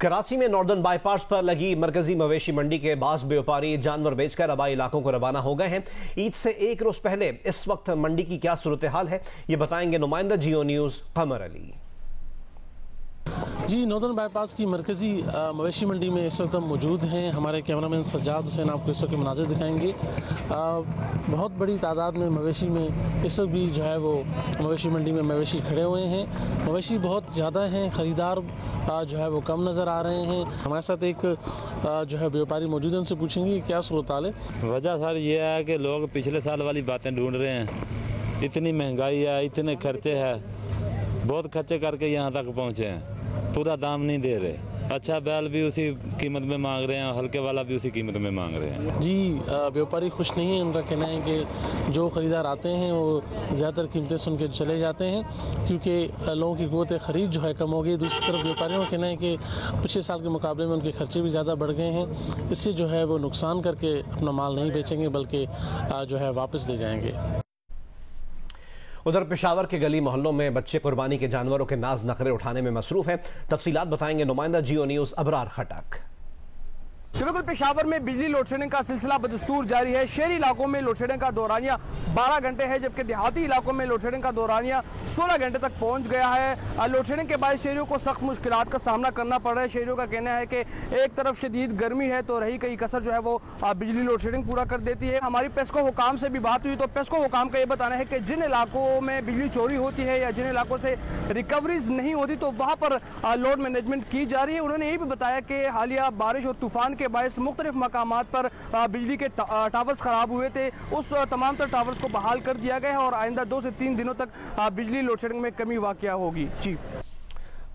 कराची में northern bypass पर लगी मरकजी मवेशी मंडी के बास व्यापारी जानवर बेचकर आबाई इलाकों को रवाना हो गए हैं। ईद से एक रोज पहले इस वक्त मंडी की क्या सूरत हाल है, ये बताएंगे नुमाइंदा जियो न्यूज कमर अली। जी, नॉर्दर्न बाईपास की मरकजी मवेशी मंडी में इस वक्त हम मौजूद हैं। हमारे कैमरामैन सज्जाद हुसैन आपको इस वक्त मनाज़िर दिखाएंगे। बहुत बड़ी तादाद में मवेशी में इस वक्त भी जो है वो मवेशी मंडी में मवेशी खड़े हुए हैं। मवेशी बहुत ज़्यादा हैं, ख़रीदार जो है वो कम नज़र आ रहे हैं। हमारे साथ एक जो है व्यापारी मौजूद है, उनसे पूछेंगे क्या सूरत हाल है। वजह सर ये है कि लोग पिछले साल वाली बातें ढूंढ रहे हैं। इतनी महंगाई है, इतने खर्चे हैं, बहुत खर्चे करके यहाँ तक पहुँचे हैं, पूरा दाम नहीं दे रहे। अच्छा बैल भी उसी कीमत में मांग रहे हैं और हल्के वाला भी उसी कीमत में मांग रहे हैं। जी, व्यापारी खुश नहीं है। उनका कहना है कि जो ख़रीदार आते हैं वो ज़्यादातर कीमतें सुन के चले जाते हैं, क्योंकि लोगों की क़ुव्वत ख़रीद जो है कम हो गई। दूसरी तरफ व्यापारियों का कहना है कि पिछले साल के मुकाबले में उनके खर्चे भी ज़्यादा बढ़ गए हैं। इससे जो है वो नुकसान करके अपना माल नहीं बेचेंगे, बल्कि जो है वापस ले जाएंगे। उधर पेशावर के गली मोहल्लों में बच्चे कुर्बानी के जानवरों के नाज नखरे उठाने में मसरूफ हैं। तफसीलात बताएंगे नुमाइंदा जियो न्यूज अबरार खटक। बिल्कुल, पेशावर में बिजली लोड शेडिंग का सिलसिला बदस्तूर जारी है। शहरी इलाकों में लोड शेडिंग का दौरानिया 12 घंटे है, जबकि देहाती इलाकों में लोड शेडिंग का दौरानिया 16 घंटे तक पहुंच गया है। लोड शेडिंग के बाद शहरियों को सख्त मुश्किलात का सामना करना पड़ रहा है। शहरियों का कहना है कि एक तरफ शदीद गर्मी है तो रही कई कसर जो है वो बिजली लोड शेडिंग पूरा कर देती है। हमारी पेस्को हुकाम से भी बात हुई तो पेस्को हुकाम का ये बताना है कि जिन इलाकों में बिजली चोरी होती है या जिन इलाकों से रिकवरीज नहीं होती तो वहाँ पर लोड मैनेजमेंट की जा रही है। उन्होंने ये भी बताया कि हालिया बारिश और तूफान के बायस मुख्तलिफ मकामात पर बिजली के टावर्स खराब हुए थे, उस तमाम तर टावर्स को बहाल कर दिया गया है और आइंदा 2 से 3 दिनों तक बिजली लोड शेडिंग में कमी वाक़या होगी। जी,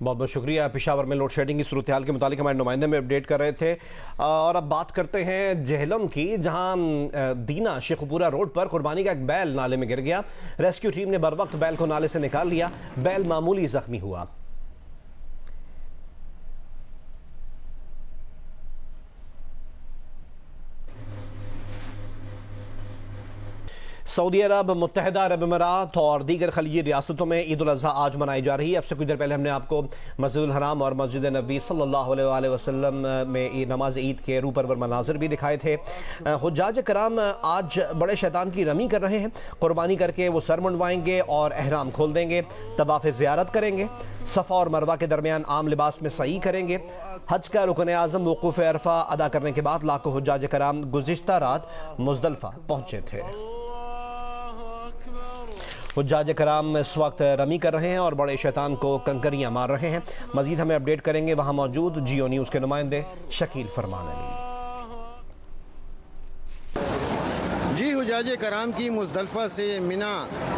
बहुत बहुत शुक्रिया। पेशावर में लोड शेडिंग की सूरत हाल के मुतालिक हमारे नुमाइंदे में अपडेट कर रहे थे। और अब बात करते हैं जेहलम की, जहां दीना शेखपुरा रोड पर कुर्बानी का एक बैल नाले में गिर गया। रेस्क्यू टीम ने बर वक्त बैल को नाले से निकाल लिया। बैल मामूली जख्मी हुआ। सऊदी अरब, मुत्तहिदा अरब अमीरात और दीगर खलीजी रियासतों में ईद उल अज़हा आज मनाई जा रही है। अब से कुछ देर पहले हमने आपको मस्जिदुल हराम और मस्जिद नबी सल्लल्लाहु अलैहि वसल्लम में नमाज ईद के रूपरवर मनाजिर भी दिखाए थे। हुज्जाज कराम आज बड़े शैतान की रमी कर रहे हैं। कुर्बानी करके वो सर मुंडवाएंगे और एहराम खोल देंगे, तवाफ़ ज़ियारत करेंगे, सफ़ा और मरवा के दरमियान आम लिबास में सई करेंगे। हज का रुकन आज़म वक़ूफ़ अरफ़ा अदा करने के बाद लाखों हुज्जाज कराम गुज़िश्ता रात मुज़दलिफ़ा पहुँचे थे। हुज्जाज कराम इस वक्त रमी कर रहे हैं और बड़े शैतान को कंकरियां मार रहे हैं। मजीद हमें अपडेट करेंगे वहां मौजूद जियो न्यूज़ के नुमाइंदे शकील फरमान अली। जी, हुज्जाज कराम की मुज़दलिफ़ा से मिना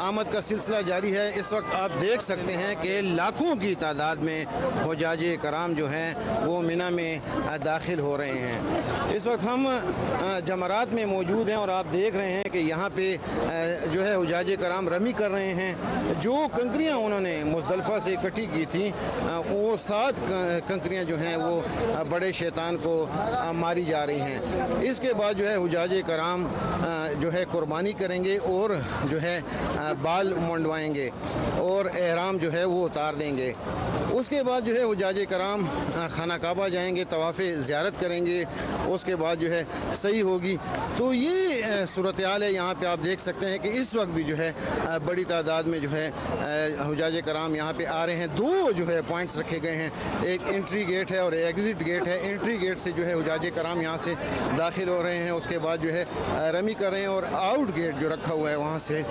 आमद का सिलसिला जारी है। इस वक्त आप देख सकते हैं कि लाखों की तादाद में हुज्जाज कराम जो हैं वो मिना में दाखिल हो रहे हैं। इस वक्त हम जमरात में मौजूद हैं और आप देख रहे हैं कि यहाँ पे जो है हुज्जाज कराम रमी कर रहे हैं। जो कंकरियाँ उन्होंने मुज़दलिफ़ा से इकट्ठी की थी वो 7 कंकरियाँ जो हैं वो बड़े शैतान को मारी जा रही हैं। इसके बाद जो है हुज्जाज कराम जो है कुर्बानी करेंगे और जो है बाल मुंडवाएंगे और एहराम जो है वो उतार देंगे। उसके बाद जो है हुज्जाज कराम खाना काबा जाएंगे, तवाफ़े ज़ियारत करेंगे, उसके बाद जो है सही होगी। तो ये सूरत हाल है। यहाँ पे आप देख सकते हैं कि इस वक्त भी जो है बड़ी तादाद में जो है हुज्जाज कराम यहाँ पे आ रहे हैं। 2 जो है पॉइंट्स रखे गए हैं, एक एंट्री गेट है और एग्ज़िट गेट है। एंट्री गेट से जो है हुज्जाज कराम यहाँ से दाखिल हो रहे हैं, उसके बाद जो है रमी कर रहे हैं और आउट गेट जो रखा हुआ है वहाँ से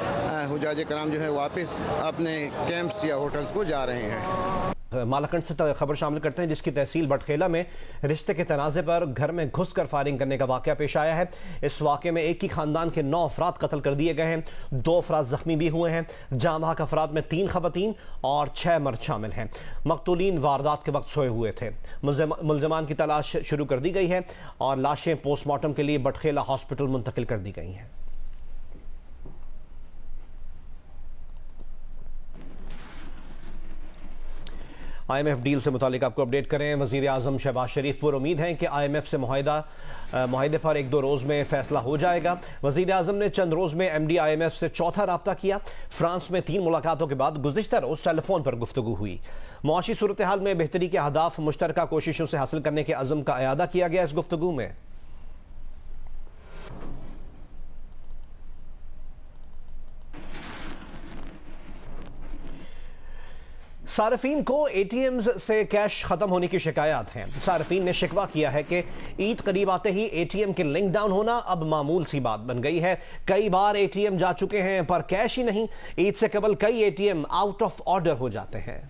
हुज्जाज कराम जो है वापस अपने कैंप्स या होटल्स को जा रहे हैं। मालाकंड से खबर शामिल करते हैं, जिसकी तहसील बटखेला में रिश्ते के तनाज़े पर घर में घुसकर फायरिंग करने का वाक़या पेश आया है। इस वाक़े में एक ही खानदान के 9 अफराद कत्ल कर दिए गए हैं, 2 अफराद जख्मी भी हुए हैं। जाँ बहक अफराद में 3 ख़वातीन और 6 मर्द शामिल हैं। मक़तूलीन वारदात के वक्त सोए हुए थे। मुल्ज़िमान की तलाश शुरू कर दी गई है और लाशें पोस्टमार्टम के लिए बटखेला हॉस्पिटल मुंतकिल कर दी गई हैं। IMF डील से मुतालिक आपको अपडेट करें। वज़ीर आज़म शहबाज शरीफ पर उम्मीद है कि IMF से मुआहदे पर 1-2 रोज़ में फैसला हो जाएगा। वज़ीर आज़म ने चंद रोज़ में MD IMF से चौथा राब्ता किया। फ्रांस में 3 मुलाकातों के बाद गुज़िश्ता रोज़ टेलीफोन पर गुफ्तगू हुई। मुआशी सूरत हाल में बेहतरी के अहदाफ मुश्तरका कोशिशों से हासिल करने के अज़म का अयादा किया गया इस गुफ्तगू में। सार्फिन को एटीएम्स से कैश खत्म होने की शिकायत है। सार्फिन ने शिकवा किया है कि ईद करीब आते ही एटीएम के लिंक डाउन होना अब मामूल सी बात बन गई है। कई बार एटीएम जा चुके हैं पर कैश ही नहीं। ईद से कबल कई एटीएम आउट ऑफ ऑर्डर हो जाते हैं।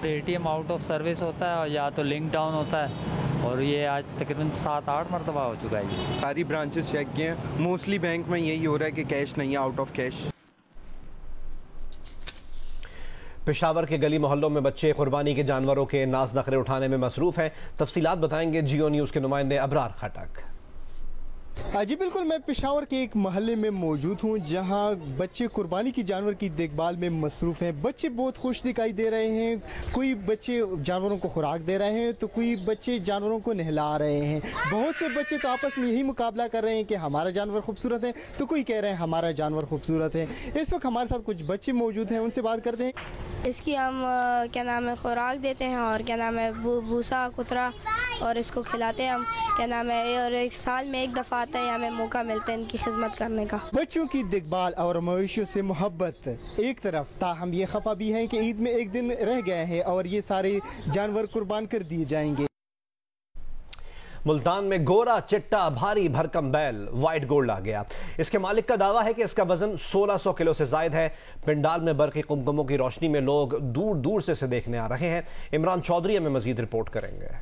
एटीएम आउट ऑफ सर्विस होता है या तो लिंक डाउन होता है, और ये आज तकरीबन 7-8 मरतबा हो चुका है। ये सारी ब्रांचेस चेक किए हैं, मोस्टली बैंक में यही हो रहा है कि कैश नहीं है, आउट ऑफ कैश। पेशावर के गली मोहल्लों में बच्चे कुर्बानी के जानवरों के नाज नखरे उठाने में मसरूफ हैं। तफसीलात बताएंगे जियो न्यूज़ के नुमाइंदे अबरार खटक। जी बिल्कुल, मैं पेशावर के एक मोहल्ले में मौजूद हूँ जहाँ बच्चे कुर्बानी की जानवर की देखभाल में मसरूफ़ हैं। बच्चे बहुत खुश दिखाई दे रहे हैं। कोई बच्चे जानवरों को खुराक दे रहे हैं तो कोई बच्चे जानवरों को नहला रहे हैं। बहुत से बच्चे तो आपस में यही मुकाबला कर रहे हैं कि हमारा जानवर खूबसूरत है, तो कोई कह रहे हैं हमारा जानवर खूबसूरत है। इस वक्त हमारे साथ कुछ बच्चे मौजूद हैं, उनसे बात करते हैं। इसकी हम क्या नाम है खुराक देते हैं और क्या नाम है भूसा कुतरा और इसको खिलाते हैं हम, क्या नाम है, और एक साल में एक दफ़ा आता है, हमें मौका मिलता है इनकी खिदमत करने का। बच्चों की देखभाल और मवेशियों से मोहब्बत एक तरफ, ताहम ये खफा भी है कि ईद में एक दिन रह गए हैं और ये सारे जानवर कुर्बान कर दिए जाएंगे। मुल्तान में गोरा चिट्टा भारी भरकम बैल व्हाइट गोल्ड आ गया। इसके मालिक का दावा है कि इसका वजन 1600 किलो से जायद है। पिंडाल में बरक़ी कुमकुमों की रोशनी में लोग दूर दूर से देखने आ रहे हैं। इमरान चौधरी हमें मजीद रिपोर्ट करेंगे।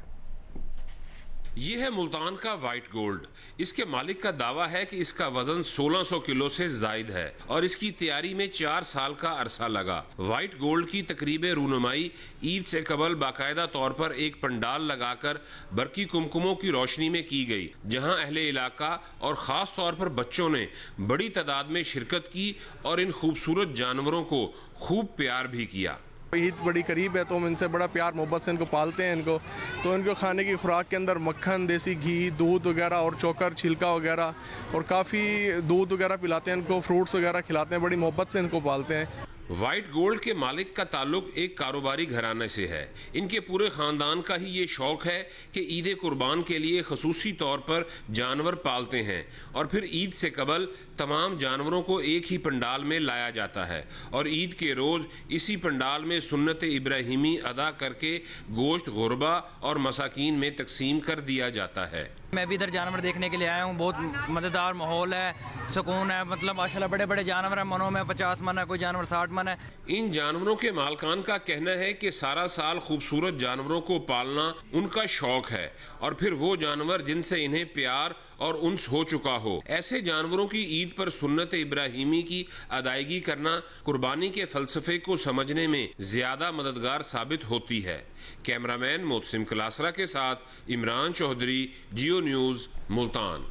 ये है मुल्तान का व्हाइट गोल्ड। इसके मालिक का दावा है कि इसका वजन 1600 किलो से जायद है और इसकी तैयारी में 4 साल का अरसा लगा। व्हाइट गोल्ड की तकरीब रूनुमाई ईद से कबल बाकायदा तौर पर एक पंडाल लगाकर बरकी कुमकुमों की रोशनी में की गई, जहां अहले इलाका और खास तौर पर बच्चों ने बड़ी तादाद में शिरकत की और इन खूबसूरत जानवरों को खूब प्यार भी किया। ईद बड़ी करीब है तो हम इनसे बड़ा प्यार मोहब्बत से इनको पालते हैं। तो इनको खाने की खुराक के अंदर मक्खन, देसी घी, दूध वगैरह और चोकर, छिलका वगैरह और काफ़ी दूध वगैरह पिलाते हैं इनको, फ्रूट्स वगैरह खिलाते हैं। बड़ी मोहब्बत से इनको पालते हैं। व्हाइट गोल्ड के मालिक का ताल्लुक एक कारोबारी घराने से है। इनके पूरे खानदान का ही ये शौक है कि ईद कुर्बान के लिए खसूसी तौर पर जानवर पालते हैं और फिर ईद से कबल तमाम जानवरों को एक ही पंडाल में लाया जाता है और ईद के रोज इसी पंडाल में सुन्नत इब्राहिमी अदा करके गोश्त गुरबा और मसाकीन में तकसीम कर दिया जाता है। मैं भी इधर जानवर देखने के लिए आया हूँ। बहुत मज़ेदार माहौल है, सुकून है। मतलब माशाल्लाह बड़े बड़े जानवर हैं, मनों में 50 मन है, कोई जानवर 60 मन है। इन जानवरों के मालकान का कहना है कि सारा साल खूबसूरत जानवरों को पालना उनका शौक है और फिर वो जानवर जिनसे इन्हें प्यार और उन्स हो चुका हो। ऐसे जानवरों की ईद पर सुन्नत इब्राहिमी की अदायगी करना कुर्बानी के फलसफे को समझने में ज्यादा मददगार साबित होती है। कैमरामैन मोहसिन कलासरा के साथ इमरान चौधरी, जियो न्यूज़, मुल्तान।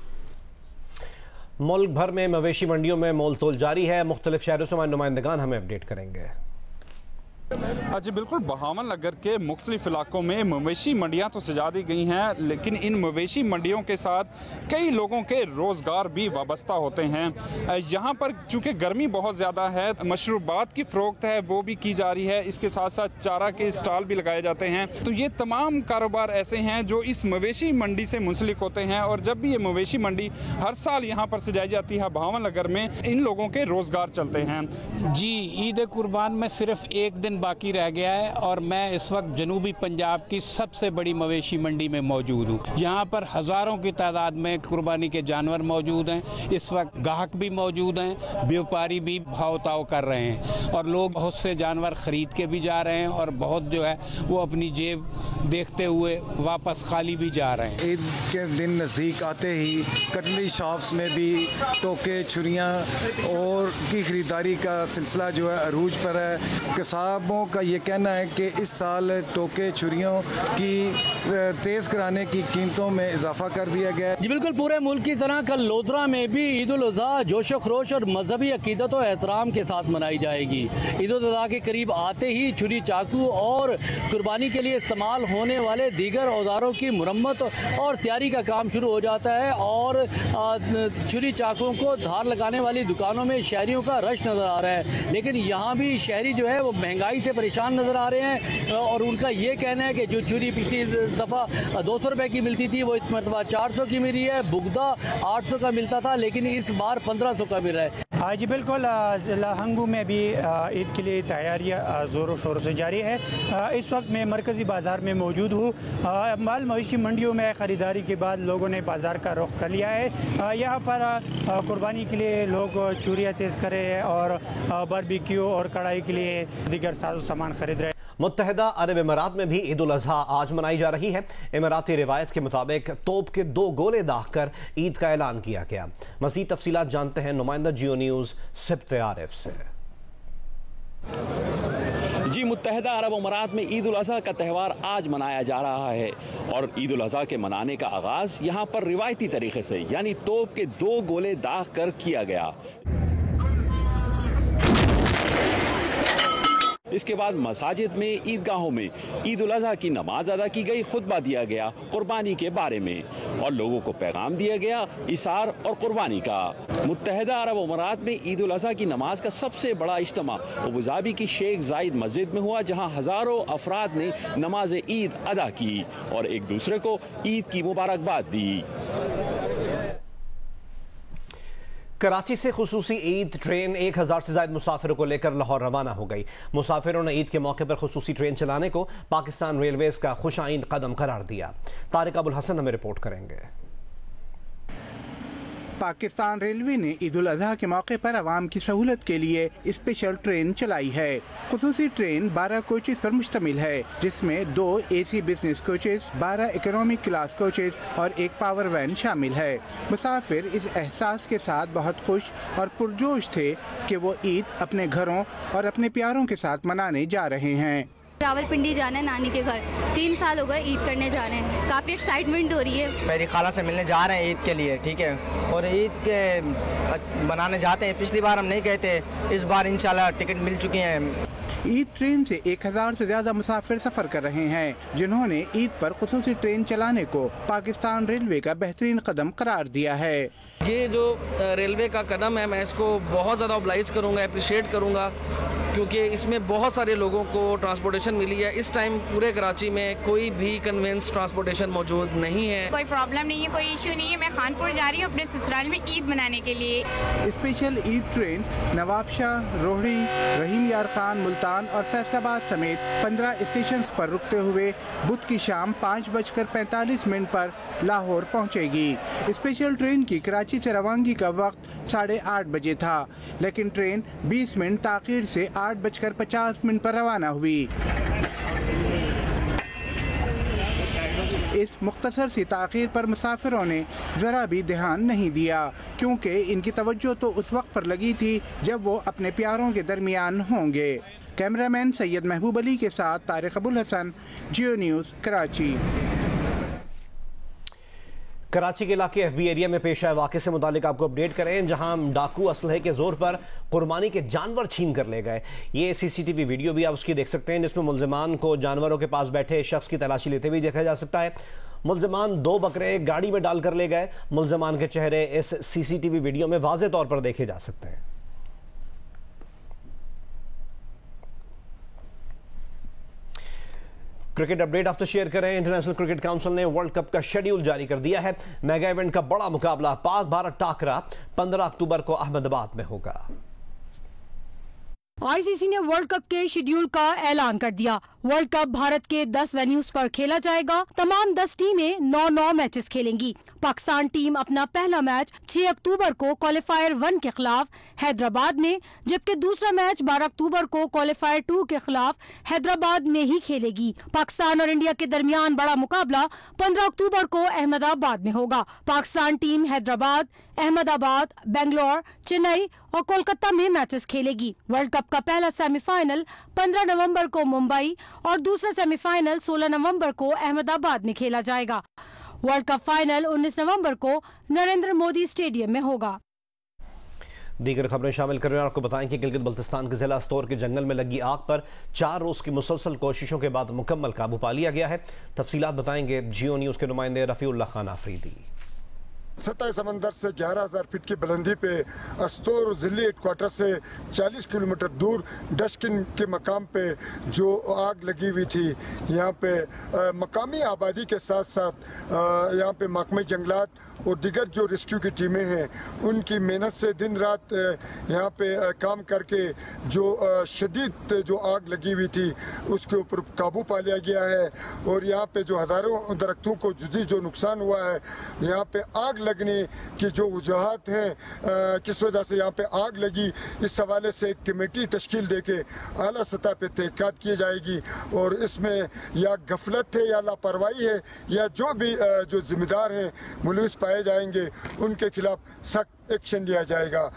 मुल्क भर में मवेशी मंडियों में मोल तोल जारी है। मुख्तलिफ शहरों से हमारे नुमाइंदगान हमें अपडेट करेंगे। जी बिल्कुल, बहावन नगर के मुख्तलिफ इलाकों में मवेशी मंडियाँ तो सजा दी गई हैं, लेकिन इन मवेशी मंडियों के साथ कई लोगों के रोज़गार भी वाबस्ता होते हैं। यहाँ पर चूँकि गर्मी बहुत ज़्यादा है, मशरूबात की फ़रोख्त है वो भी की जा रही है। इसके साथ साथ चारा के स्टॉल भी लगाए जाते हैं। तो ये तमाम कारोबार ऐसे हैं जो इस मवेशी मंडी से मुंसलिक होते हैं और जब भी ये मवेशी मंडी हर साल यहाँ पर सजाई जाती है बहावन नगर में, इन लोगों के रोज़गार चलते हैं। जी, ईद कुर्बान में सिर्फ एक दिन बाकी रह गया है और मैं इस वक्त जनूबी पंजाब की सबसे बड़ी मवेशी मंडी में मौजूद हूँ। यहाँ पर हजारों की तादाद में कुर्बानी के जानवर मौजूद हैं। इस वक्त ग्राहक भी मौजूद हैं, व्यापारी भी भाव ताव कर रहे हैं और लोग बहुत से जानवर खरीद के भी जा रहे हैं और बहुत जो है वो अपनी जेब देखते हुए वापस खाली भी जा रहे हैं। ईद के दिन नज़दीक आते ही कटलरी शॉप्स में भी टोके, छुरियाँ और की खरीदारी का सिलसिला जो है अरूज पर है। किसाबों का ये कहना है कि इस साल टोके, छुरियों की तेज़ कराने की कीमतों में इजाफा कर दिया गया है। जी बिल्कुल, पूरे मुल्क की तरह कल लोधरा में भी ईद उल अज़हा जोश खरोश और मजहबी अकीदत और एहतराम के साथ मनाई जाएगी। ईद उल अज़हा के करीब आते ही छुरी, चाकू और कुर्बानी के लिए इस्तेमाल होने वाले दीगर औजारों की मुरम्मत और तैयारी का काम शुरू हो जाता है और छुरी चाकुओं को धार लगाने वाली दुकानों में शहरियों का रश नज़र आ रहा है। लेकिन यहाँ भी शहरी जो है वो महंगाई महंगाई से परेशान नज़र आ रहे हैं और उनका ये कहना है कि जो छुरी पिछली दफ़ा 200 रुपए की मिलती थी वो इस मरतबा 400 की मिली है, बुगदा 800 का मिलता था लेकिन इस बार 1500 का मिल रहा है। हाँ जी बिल्कुल, ज़िला हंगू में भी ईद के लिए तैयारियाँ ज़ोरों शोरों से जारी है। इस वक्त मैं मरकज़ी बाज़ार में मौजूद हूँ। माल मवेशी मंडियों में ख़रीदारी के बाद लोगों ने बाज़ार का रुख कर लिया है। यहाँ पर कुर्बानी के लिए लोग चूरियाँ तेज़ कर रहे हैं और बारबेक्यू और कढ़ाई के लिए दीगर साजो सामान खरीद रहे हैं। मुत्तहिदा अरब इमारात में भी ईद उल अज़हा आज मनाई जा रही है। इमाराती रिवायत के मुताबिक तोप के 2 गोले दागकर ईद का ऐलान किया गया। मज़ीद तफसीलात जानते हैं नुमाइंदा जियो न्यूज़ सिब्त आरिफ से। जी, मुत्तहिदा अरब अमारात में ईद उल अज़हा का त्यौहार आज मनाया जा रहा है और ईद उल अज़हा के मनाने का आगाज़ यहाँ पर रिवायती तरीके से यानी तोप के 2 गोले दाग कर किया गया। इसके बाद मसाजिद में, ईदगाहों में ईद उल अज़हा की नमाज अदा की गई, खुतबा दिया गया कुर्बानी के बारे में और लोगों को पैगाम दिया गया इसार और कुर्बानी का। मुत्तहिदा अरब अमारात में ईद उल अज़हा की नमाज का सबसे बड़ा इज्तिमा अबूधाबी की शेख जायद मस्जिद में हुआ, जहां हजारों अफराद ने नमाज ईद अदा की और एक दूसरे को ईद की मुबारकबाद दी। कराची से खुसूसी ईद ट्रेन 1000 से ज्यादा मुसाफिरों को लेकर लाहौर रवाना हो गई। मुसाफिरों ने ईद के मौके पर खुसूसी ट्रेन चलाने को पाकिस्तान रेलवेज का खुशाइंद कदम करार दिया। तारिक अबुल हसन हमें रिपोर्ट करेंगे। पाकिस्तान रेलवे ने ईद उल अज़हा के मौके पर आवाम की सहूलत के लिए स्पेशल ट्रेन चलाई है। खुसूसी ट्रेन 12 कोचेज पर मुश्तमिल है, जिसमें 2 AC business coaches, 12 economic class coaches और 1 पावर वैन शामिल है। मुसाफिर इस एहसास के साथ बहुत खुश और पुरजोश थे कि वो ईद अपने घरों और अपने प्यारों के साथ मनाने जा रहे हैं। रावलपिंडी जाना है नानी के घर, 3 साल हो गए ईद करने जा रहे हैं, काफ़ी एक्साइटमेंट हो रही है। मेरी खाला से मिलने जा रहे हैं ईद के लिए, ठीक है, और ईद के मनाने जाते हैं। पिछली बार हम नहीं गए थे, इस बार इंशाल्लाह टिकट मिल चुकी हैं। ईद ट्रेन से 1000 से ज्यादा मुसाफिर सफर कर रहे हैं, जिन्होंने ईद पर खुसूसी ट्रेन चलाने को पाकिस्तान रेलवे का बेहतरीन कदम करार दिया है। ये जो रेलवे का कदम है, मैं इसको बहुत ज़्यादा ऑब्लाइज करूँगा, अप्रिशिएट करूँगा, क्योंकि इसमें बहुत सारे लोगों को ट्रांसपोर्टेशन मिली है। इस टाइम पूरे कराची में कोई भी कन्वेंस ट्रांसपोर्टेशन मौजूद नहीं है। कोई प्रॉब्लम नहीं है, कोई इशू नहीं है। मैं खानपुर जा रही हूँ अपने ससुराल में ईद मनाने के लिए। स्पेशल ईद ट्रेन नवाबशाह, रोहड़ी, रहीम यार खान, मुल्तान और फैसलाबाद समेत 15 स्टेशन पर रुकते हुए बुध की शाम 5:45 पर लाहौर पहुँचेगी। स्पेशल ट्रेन की कराची से रवानगी का वक्त 8:30 बजे था, लेकिन ट्रेन 20 मिनट ताख़ीर से 8:50 पर रवाना हुई। इस मुख्तसर सी ताख़ीर पर मुसाफिरों ने ज़रा भी ध्यान नहीं दिया, क्योंकि इनकी तवज्जो तो उस वक्त पर लगी थी जब वो अपने प्यारों के दरमियान होंगे। कैमरामैन सैयद महबूब अली के साथ तारिक अबुल हसन, जियो न्यूज़, कराची। कराची के इलाके FB एरिया में पेश आए वाक़े से मुतालिक आपको अपडेट करें, जहां डाकू असलहे के जोर पर कुर्बानी के जानवर छीन कर ले गए। ये CCTV वीडियो भी आप उसकी देख सकते हैं, जिसमें मुल्जिमान को जानवरों के पास बैठे शख्स की तलाशी लेते हुए देखा जा सकता है। मुल्जिमान 2 बकरे गाड़ी में डालकर ले गए। मुल्जिमान के चेहरे इस CCTV वीडियो में वाज़े तौर पर देखे जा सकते हैं। क्रिकेट अपडेट आपसे शेयर करें। इंटरनेशनल क्रिकेट काउंसिल ने वर्ल्ड कप का शेड्यूल जारी कर दिया है। मेगा इवेंट का बड़ा मुकाबला पाक भारत टाकरा 15 अक्टूबर को अहमदाबाद में होगा। ICC ने वर्ल्ड कप के शेड्यूल का ऐलान कर दिया। वर्ल्ड कप भारत के 10 वेन्यूज पर खेला जाएगा। तमाम 10 टीमें 9-9 मैचेस खेलेंगी। पाकिस्तान टीम अपना पहला मैच 6 अक्टूबर को क्वालिफायर 1 के खिलाफ हैदराबाद में, जबकि दूसरा मैच 12 अक्टूबर को क्वालिफायर 2 के खिलाफ हैदराबाद में ही खेलेगी। पाकिस्तान और इंडिया के दरमियान बड़ा मुकाबला 15 अक्टूबर को अहमदाबाद में होगा। पाकिस्तान टीम हैदराबाद, अहमदाबाद, बेंगलोर, चेन्नई और कोलकाता में मैचेस खेलेगी। वर्ल्ड कप का पहला सेमीफाइनल 15 नवंबर को मुंबई और दूसरा सेमीफाइनल 16 नवंबर को अहमदाबाद में खेला जाएगा। वर्ल्ड कप फाइनल 19 नवंबर को नरेंद्र मोदी स्टेडियम में होगा। दीगर खबरें शामिल कर रहे हैं। आपको बताएं कि गिलगित बल्तिस्तान के जिला अस्तौर के जंगल में लगी आग पर 4 रोज की मुसलसल कोशिशों के बाद मुकम्मल काबू पा लिया गया है। तफसीलात बताएंगे जियो न्यूज के नुमाइंदे रफीउल्लाह खान आफरीदी। सतह समंदर से 11,000 फीट की बुलंदी पे अस्तोर जिले हेडक्वार्टर से 40 किलोमीटर दूर डशकिन के मकाम पे जो आग लगी हुई थी, यहाँ पे मकामी आबादी के साथ साथ यहाँ पे महकमे जंगलात और दीगर जो रेस्क्यू की टीमें हैं उनकी मेहनत से दिन रात यहाँ पे काम करके जो शदीद जो आग लगी हुई थी उसके ऊपर काबू पा लिया गया है। और यहाँ पे जो हज़ारों दरख्तों को जुज़ी जो नुकसान हुआ है, यहाँ पे आग लगने की जो वजूहात हैं, किस वजह से यहाँ पे आग लगी, इस हवाले से एक कमेटी तश्कील दे के आला सतह पे तहक़ीक़ात की जाएगी और इसमें या गफलत है या लापरवाही है या जो भी जो जिम्मेदार हैं मुलविस पाए जाएंगे उनके खिलाफ सख्त एक्शन लिया जाएगा।